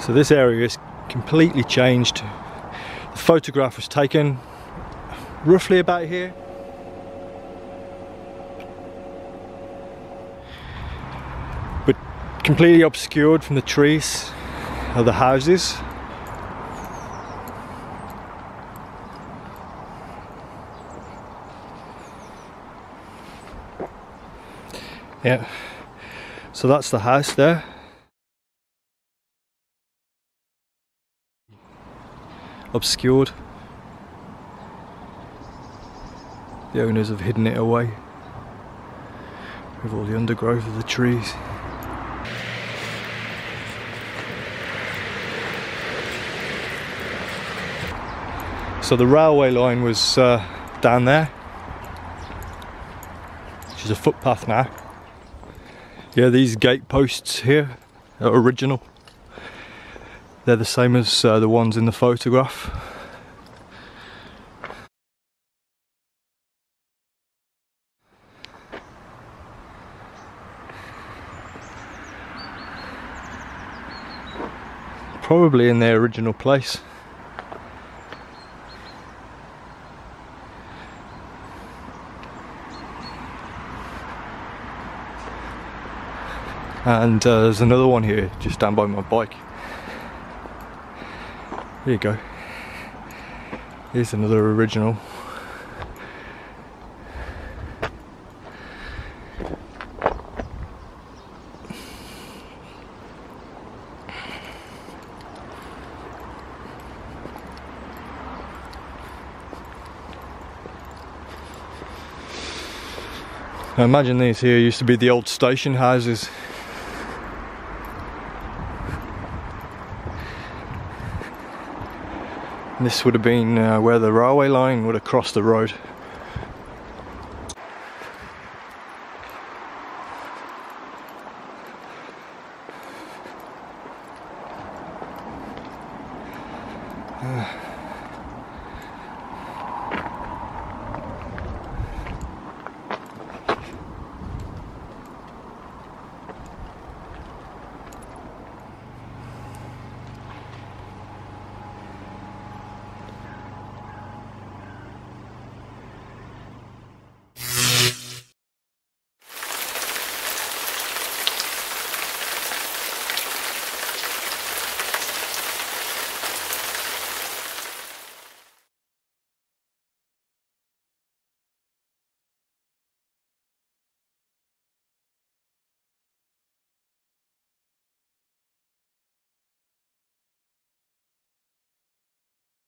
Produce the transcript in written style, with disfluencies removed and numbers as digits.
So this area is completely changed. The photograph was taken roughly about here. But completely obscured from the trees are the houses. Yeah, so that's the house there. Obscured. The owners have hidden it away with all the undergrowth of the trees. So the railway line was down there, which is a footpath now. Yeah, these gate posts here are original. They're the same as the ones in the photograph. Probably in their original place. And there's another one here just down by my bike. There you go. Here's another original. I imagine these here used to be the old station houses. This would have been where the railway line would have crossed the road.